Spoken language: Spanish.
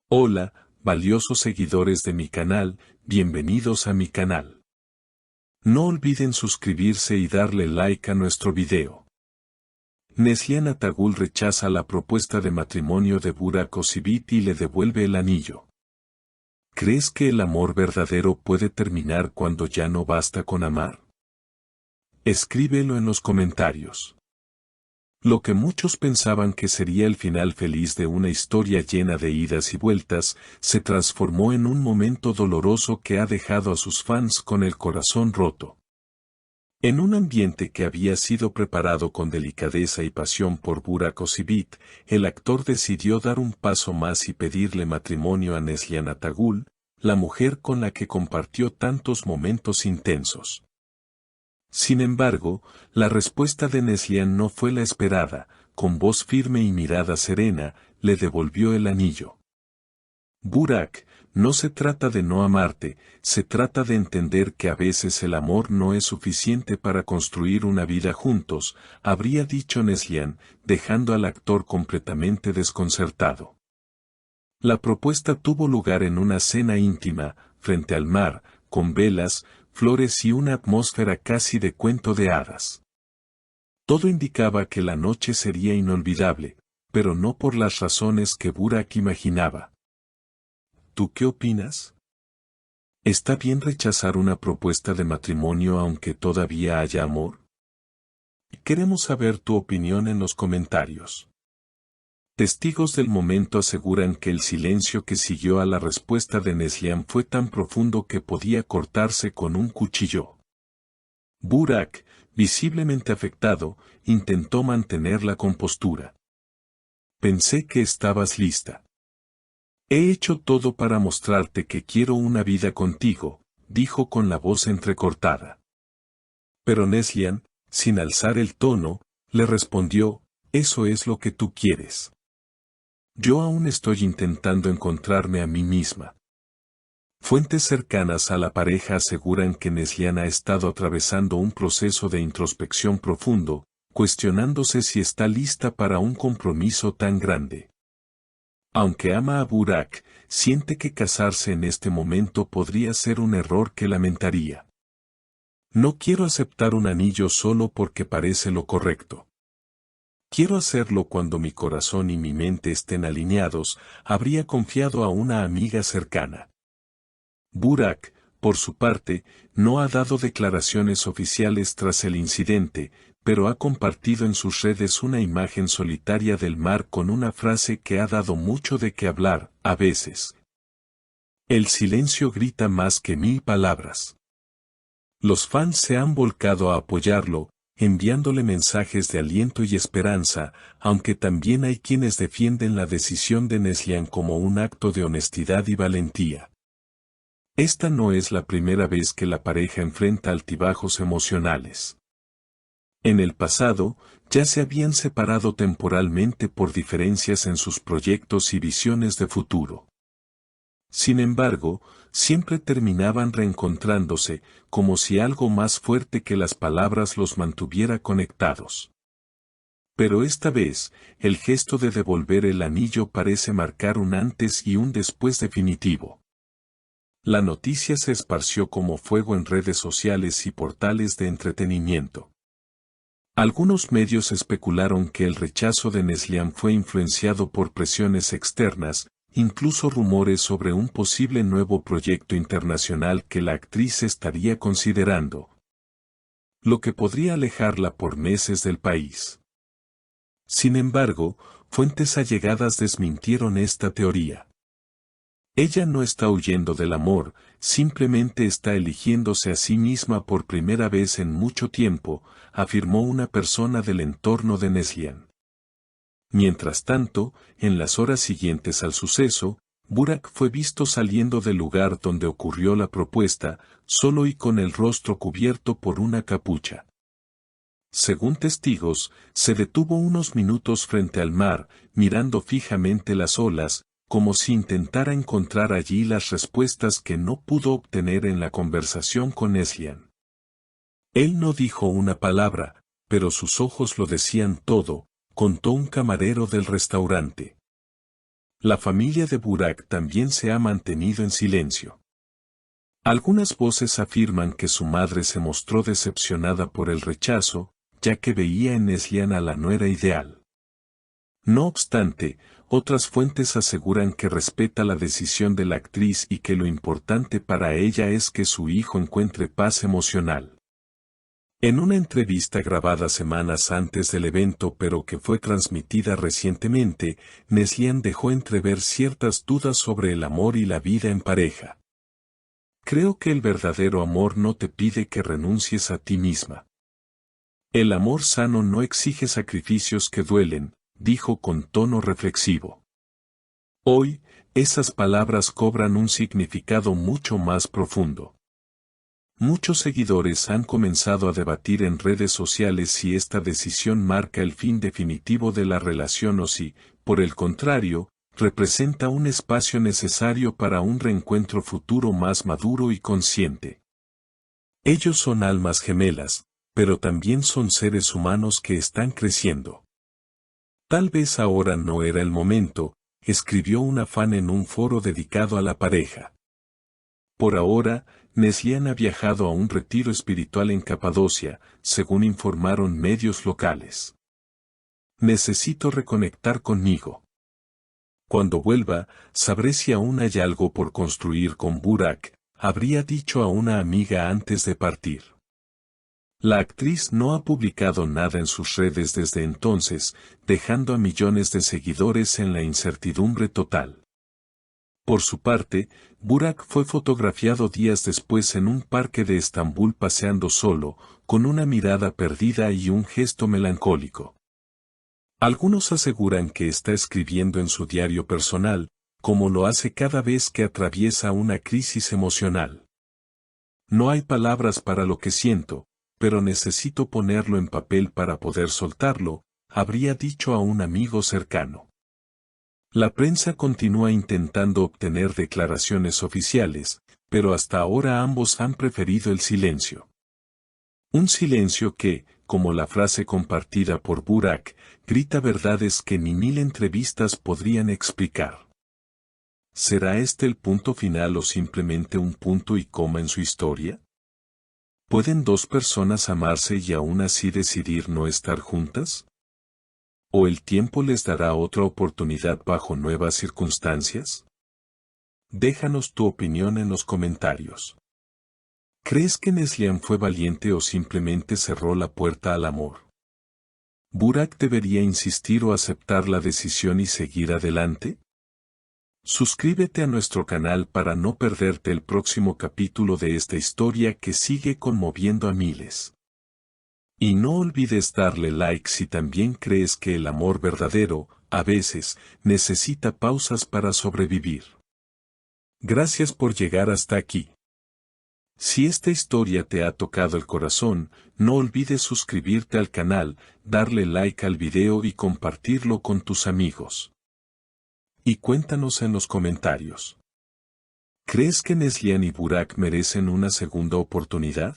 Hola, valiosos seguidores de mi canal, bienvenidos a mi canal. No olviden suscribirse y darle like a nuestro video. Neslihan Atagul rechaza la propuesta de matrimonio de Burak Özçivit y le devuelve el anillo. ¿Crees que el amor verdadero puede terminar cuando ya no basta con amar? Escríbelo en los comentarios. Lo que muchos pensaban que sería el final feliz de una historia llena de idas y vueltas, se transformó en un momento doloroso que ha dejado a sus fans con el corazón roto. En un ambiente que había sido preparado con delicadeza y pasión por Burak Özçivit, el actor decidió dar un paso más y pedirle matrimonio a Neslihan Atagul, la mujer con la que compartió tantos momentos intensos. Sin embargo, la respuesta de Neslihan no fue la esperada, con voz firme y mirada serena, le devolvió el anillo. Burak, no se trata de no amarte, se trata de entender que a veces el amor no es suficiente para construir una vida juntos, habría dicho Neslihan, dejando al actor completamente desconcertado. La propuesta tuvo lugar en una cena íntima, frente al mar, con velas, flores y una atmósfera casi de cuento de hadas. Todo indicaba que la noche sería inolvidable, pero no por las razones que Burak imaginaba. ¿Tú qué opinas? ¿Está bien rechazar una propuesta de matrimonio aunque todavía haya amor? Queremos saber tu opinión en los comentarios. Testigos del momento aseguran que el silencio que siguió a la respuesta de Neslihan fue tan profundo que podía cortarse con un cuchillo. Burak, visiblemente afectado, intentó mantener la compostura. Pensé que estabas lista. He hecho todo para mostrarte que quiero una vida contigo, dijo con la voz entrecortada. Pero Neslihan, sin alzar el tono, le respondió, eso es lo que tú quieres. Yo aún estoy intentando encontrarme a mí misma. Fuentes cercanas a la pareja aseguran que Neslihan ha estado atravesando un proceso de introspección profundo, cuestionándose si está lista para un compromiso tan grande. Aunque ama a Burak, siente que casarse en este momento podría ser un error que lamentaría. No quiero aceptar un anillo solo porque parece lo correcto. Quiero hacerlo cuando mi corazón y mi mente estén alineados, habría confiado a una amiga cercana. Burak, por su parte, no ha dado declaraciones oficiales tras el incidente, pero ha compartido en sus redes una imagen solitaria del mar con una frase que ha dado mucho de qué hablar, a veces. El silencio grita más que 1000 palabras. Los fans se han volcado a apoyarlo, enviándole mensajes de aliento y esperanza, aunque también hay quienes defienden la decisión de Neslihan como un acto de honestidad y valentía. Esta no es la primera vez que la pareja enfrenta altibajos emocionales. En el pasado, ya se habían separado temporalmente por diferencias en sus proyectos y visiones de futuro. Sin embargo, siempre terminaban reencontrándose, como si algo más fuerte que las palabras los mantuviera conectados. Pero esta vez, el gesto de devolver el anillo parece marcar un antes y un después definitivo. La noticia se esparció como fuego en redes sociales y portales de entretenimiento. Algunos medios especularon que el rechazo de Neslihan fue influenciado por presiones externas, incluso rumores sobre un posible nuevo proyecto internacional que la actriz estaría considerando, lo que podría alejarla por meses del país. Sin embargo, fuentes allegadas desmintieron esta teoría. Ella no está huyendo del amor, simplemente está eligiéndose a sí misma por primera vez en mucho tiempo, afirmó una persona del entorno de Neslihan. Mientras tanto, en las horas siguientes al suceso, Burak fue visto saliendo del lugar donde ocurrió la propuesta, solo y con el rostro cubierto por una capucha. Según testigos, se detuvo unos minutos frente al mar, mirando fijamente las olas, como si intentara encontrar allí las respuestas que no pudo obtener en la conversación con Neslihan. Él no dijo una palabra, pero sus ojos lo decían todo, contó un camarero del restaurante. La familia de Burak también se ha mantenido en silencio. Algunas voces afirman que su madre se mostró decepcionada por el rechazo, ya que veía en Neslihan a la nuera ideal. No obstante, otras fuentes aseguran que respeta la decisión de la actriz y que lo importante para ella es que su hijo encuentre paz emocional. En una entrevista grabada semanas antes del evento pero que fue transmitida recientemente, Neslihan dejó entrever ciertas dudas sobre el amor y la vida en pareja. Creo que el verdadero amor no te pide que renuncies a ti misma. El amor sano no exige sacrificios que duelen, dijo con tono reflexivo. Hoy, esas palabras cobran un significado mucho más profundo. Muchos seguidores han comenzado a debatir en redes sociales si esta decisión marca el fin definitivo de la relación o si, por el contrario, representa un espacio necesario para un reencuentro futuro más maduro y consciente. Ellos son almas gemelas, pero también son seres humanos que están creciendo. Tal vez ahora no era el momento, escribió una fan en un foro dedicado a la pareja. Por ahora, Neslihan ha viajado a un retiro espiritual en Capadocia, según informaron medios locales. Necesito reconectar conmigo. Cuando vuelva, sabré si aún hay algo por construir con Burak, habría dicho a una amiga antes de partir. La actriz no ha publicado nada en sus redes desde entonces, dejando a millones de seguidores en la incertidumbre total. Por su parte, Burak fue fotografiado días después en un parque de Estambul paseando solo, con una mirada perdida y un gesto melancólico. Algunos aseguran que está escribiendo en su diario personal, como lo hace cada vez que atraviesa una crisis emocional. No hay palabras para lo que siento, pero necesito ponerlo en papel para poder soltarlo, habría dicho a un amigo cercano. La prensa continúa intentando obtener declaraciones oficiales, pero hasta ahora ambos han preferido el silencio. Un silencio que, como la frase compartida por Burak, grita verdades que ni 1000 entrevistas podrían explicar. ¿Será este el punto final o simplemente un punto y coma en su historia? ¿Pueden dos personas amarse y aún así decidir no estar juntas? ¿O el tiempo les dará otra oportunidad bajo nuevas circunstancias? Déjanos tu opinión en los comentarios. ¿Crees que Neslihan fue valiente o simplemente cerró la puerta al amor? ¿Burak debería insistir o aceptar la decisión y seguir adelante? Suscríbete a nuestro canal para no perderte el próximo capítulo de esta historia que sigue conmoviendo a miles. Y no olvides darle like si también crees que el amor verdadero, a veces, necesita pausas para sobrevivir. Gracias por llegar hasta aquí. Si esta historia te ha tocado el corazón, no olvides suscribirte al canal, darle like al video y compartirlo con tus amigos. Y cuéntanos en los comentarios. ¿Crees que Neslihan y Burak merecen una segunda oportunidad?